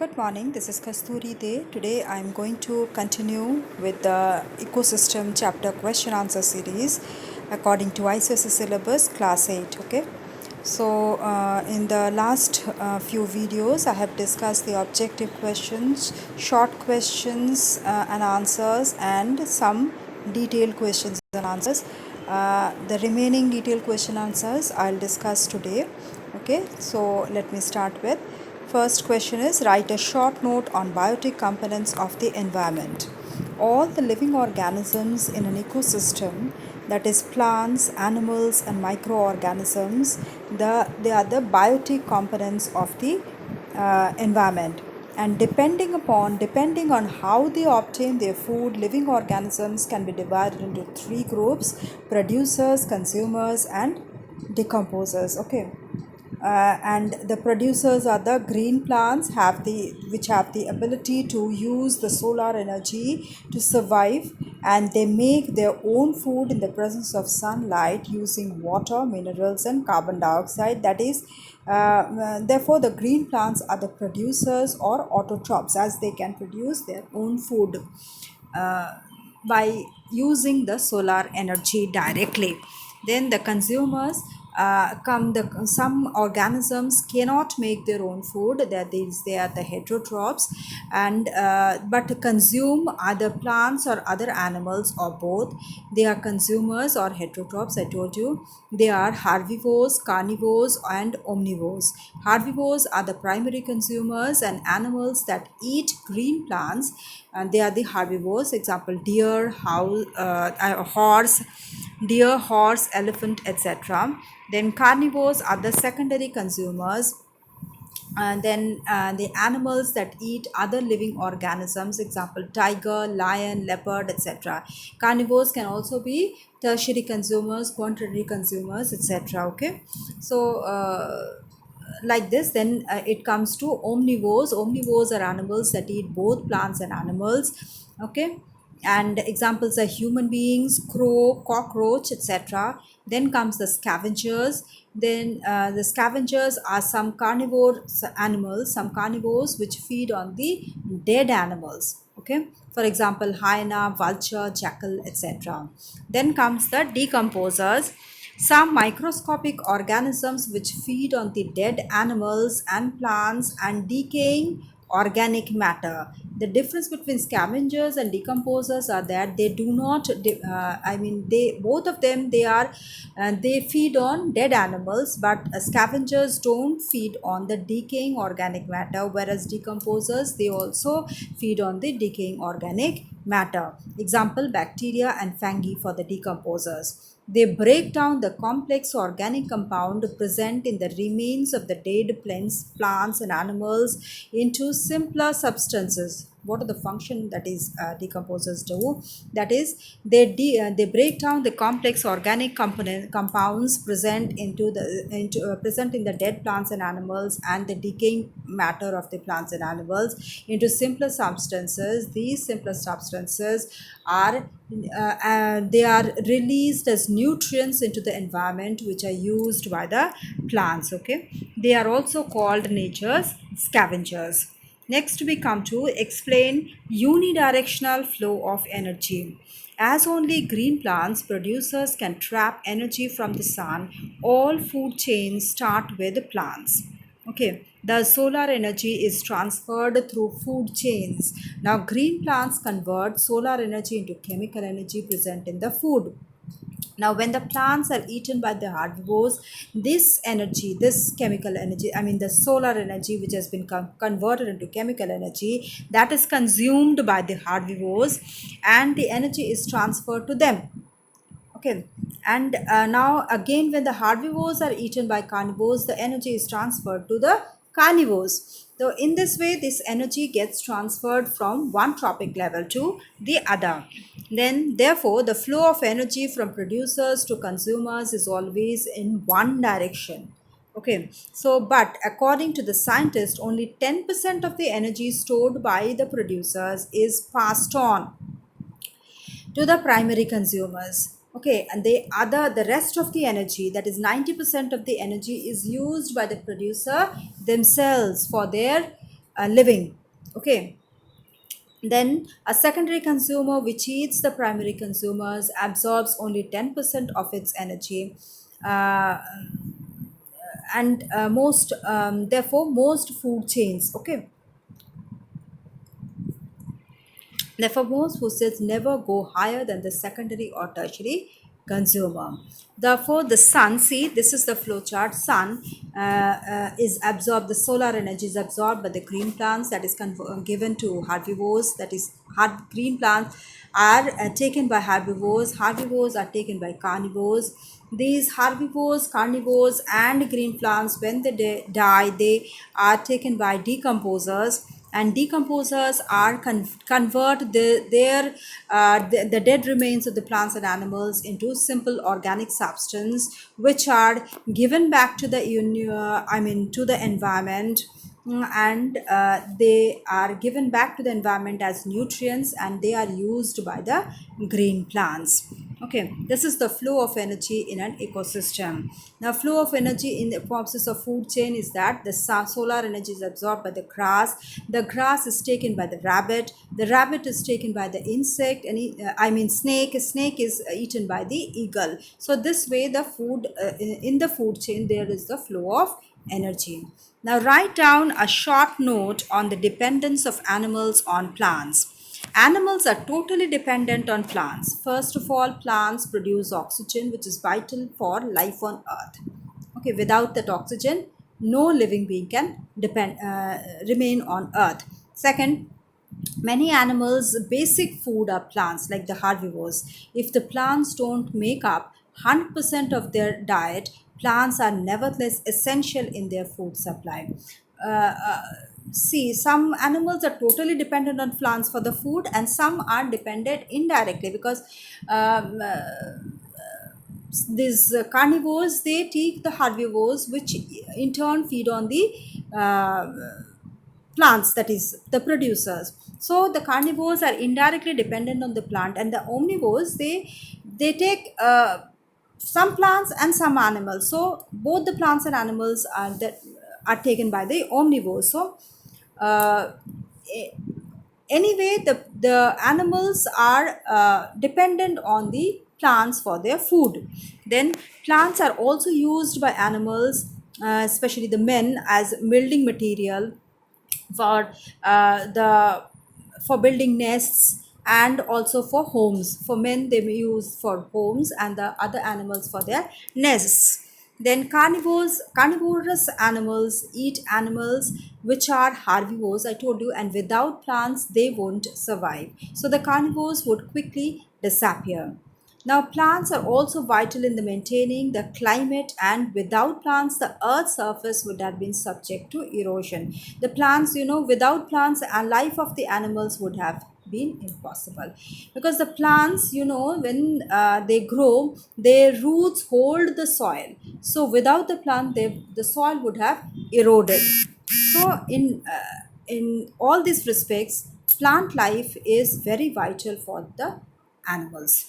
Good morning, this is Kasturi Day. Today I am going to continue with the ecosystem chapter question answer series according to ICSE syllabus class 8. Okay, so in the last few videos I have discussed the objective questions, short questions and answers, and some detailed questions and answers. The remaining detailed question answers I'll discuss today. Okay, so let me start with. First question is, write a short note on biotic components of the environment. All the living organisms in an ecosystem, that is plants, animals and microorganisms, they are the biotic components of the environment. And depending on how they obtain their food, living organisms can be divided into three groups: producers, consumers and decomposers. Okay, and the producers are the green plants which have the ability to use the solar energy to survive, and they make their own food in the presence of sunlight using water, minerals and carbon dioxide. That is, therefore the green plants are the producers or autotrophs, as they can produce their own food uh, by using the solar energy directly. Then the consumers some organisms cannot make their own food, that is they are the heterotrophs, and but consume other plants or other animals or both. They are consumers or heterotrophs. I told you they are herbivores, carnivores and omnivores. Herbivores are the primary consumers and animals that eat green plants, and they are the herbivores. Example: deer, horse, elephant, etc. Then carnivores are the secondary consumers, and then the animals that eat other living organisms. Example: tiger, lion, leopard, etc. Carnivores can also be tertiary consumers, quaternary consumers, etc. Okay, so like this. Then it comes to omnivores. Omnivores are animals that eat both plants and animals. Okay, and examples are human beings, crow, cockroach, etc. Then comes the scavengers. Then the scavengers are some carnivores which feed on the dead animals. Okay, for example, hyena, vulture, jackal, etc. Then comes the decomposers, some microscopic organisms which feed on the dead animals and plants and decaying organic matter. The difference between scavengers and decomposers are that they do not they both of them, they feed on dead animals, but scavengers don't feed on the decaying organic matter, whereas decomposers, they also feed on the decaying organic matter. Example: bacteria and fungi for the decomposers. They break down the complex organic compound present in the remains of the dead plants and animals into simpler substances. What are the function that is decomposers do? That is, they break down the complex organic compounds present in the dead plants and animals and the decaying matter of the plants and animals into simpler substances. These simpler substances are they are released as nutrients into the environment, which are used by the plants. Okay, they are also called nature's scavengers. Next, we come to explain unidirectional flow of energy. As only green plants producers can trap energy from the sun, all food chains start with plants. Okay, the solar energy is transferred through food chains. Now, green plants convert solar energy into chemical energy present in the food. Now, when the plants are eaten by the herbivores, this chemical energy, the solar energy which has been converted into chemical energy, that is consumed by the herbivores, and the energy is transferred to them. Okay, and now again, when the herbivores are eaten by carnivores, the energy is transferred to the carnivores. So in this way, this energy gets transferred from one trophic level to the other. Then therefore, the flow of energy from producers to consumers is always in one direction. Okay, so but according to the scientist, only 10% of the energy stored by the producers is passed on to the primary consumers. Okay, and the rest of the energy, that is 90% of the energy, is used by the producer themselves for their living. Okay, then a secondary consumer which eats the primary consumers absorbs only 10% of its energy. uh, and most therefore most food chains, okay, therefore, most fossils never go higher than the secondary or tertiary consumer. Therefore, the sun, see, this is the flow chart. Sun is absorbed, the solar energy is absorbed by the green plants, that is given to herbivores, that is, green plants are taken by herbivores, herbivores are taken by carnivores. These herbivores, carnivores, and green plants, when they die, they are taken by decomposers, and decomposers are convert the dead remains of the plants and animals into simple organic substance, which are given back to the to the environment. And they are given back to the environment as nutrients, and they are used by the green plants. Okay, this is the flow of energy in an ecosystem. Now, flow of energy in the process of food chain is that the solar energy is absorbed by the grass is taken by the rabbit is taken by the insect, and snake is eaten by the eagle. So this way the food in the food chain there is the flow of energy. Now, write down a short note on the dependence of animals on plants. Animals are totally dependent on plants. First of all, plants produce oxygen, which is vital for life on earth. Okay, without that oxygen, no living being can remain on earth. Second, many animals' basic food are plants, like the herbivores. If the plants don't make up 100% of their diet, plants are nevertheless essential in their food supply. Uh, uh, See, some animals are totally dependent on plants for the food, and some are dependent indirectly because um, uh, these carnivores, they take the herbivores, which in turn feed on the uh, plants, that is the producers. So the carnivores are indirectly dependent on the plant, and the omnivores, they take some plants and some animals. So both the plants and animals are taken by the omnivores. So uh, anyway, the animals are dependent on the plants for their food. Then plants are also used by animals, especially the men, as building material for the for building nests, and also for homes. For men, they may use for homes, and the other animals for their nests. Then carnivorous animals eat animals which are herbivores, I told you, and without plants they won't survive. So the carnivores would quickly disappear. Now, plants are also vital in the maintaining the climate, and without plants, the Earth's surface would have been subject to erosion. The plants, without plants, a life of the animals would have been impossible, because the plants, when they grow, their roots hold the soil. So, without the plant, the soil would have eroded. So, in all these respects, plant life is very vital for the animals.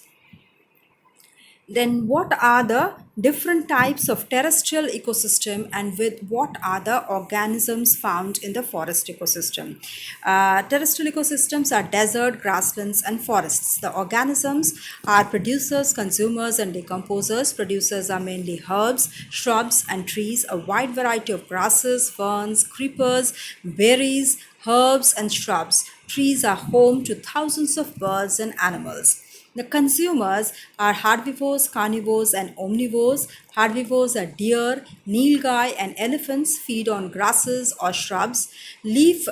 Then what are the different types of terrestrial ecosystem, and with what are the organisms found in the forest ecosystem? Terrestrial ecosystems are desert, grasslands, and forests. The organisms are producers, consumers, and decomposers. Producers are mainly herbs, shrubs, and trees. A wide variety of grasses, ferns, creepers, berries, herbs, and shrubs. Trees are home to thousands of birds and animals. The consumers are herbivores, carnivores, and omnivores. Herbivores are deer, nilgai, and elephants feed on grasses or shrubs. Leaf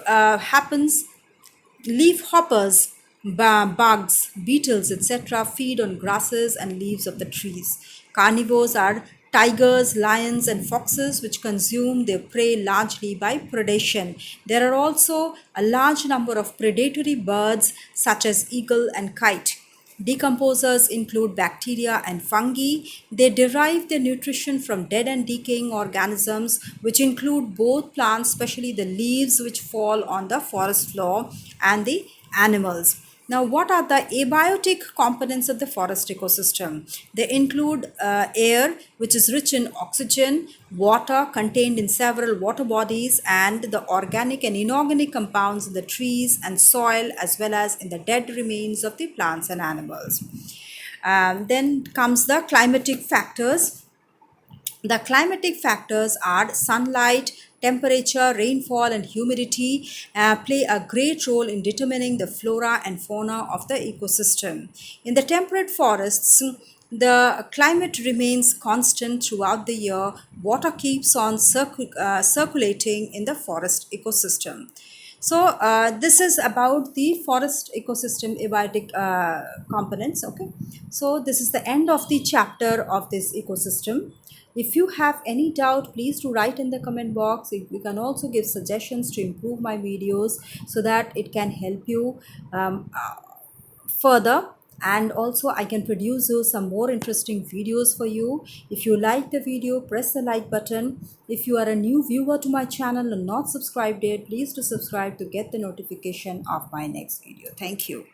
hoppers, bugs, beetles, etc., feed on grasses and leaves of the trees. Carnivores are tigers, lions, and foxes, which consume their prey largely by predation. There are also a large number of predatory birds, such as eagle and kite. Decomposers include bacteria and fungi. They derive their nutrition from dead and decaying organisms, which include both plants, especially the leaves which fall on the forest floor, and the animals. Now, what are the abiotic components of the forest ecosystem? They include air, which is rich in oxygen, water contained in several water bodies, and the organic and inorganic compounds in the trees and soil, as well as in the dead remains of the plants and animals. Then comes the climatic factors. The climatic factors are sunlight, temperature, rainfall, and humidity play a great role in determining the flora and fauna of the ecosystem. In the temperate forests, the climate remains constant throughout the year. Water keeps on circulating in the forest ecosystem. So this is about the forest ecosystem abiotic components. Okay, so this is the end of the chapter of this ecosystem. If you have any doubt, please do write in the comment box. You can also give suggestions to improve my videos so that it can help you further, and also I can produce you some more interesting videos for you. If you like the video, press the like button. If you are a new viewer to my channel and not subscribed yet, please do subscribe to get the notification of my next video. Thank you.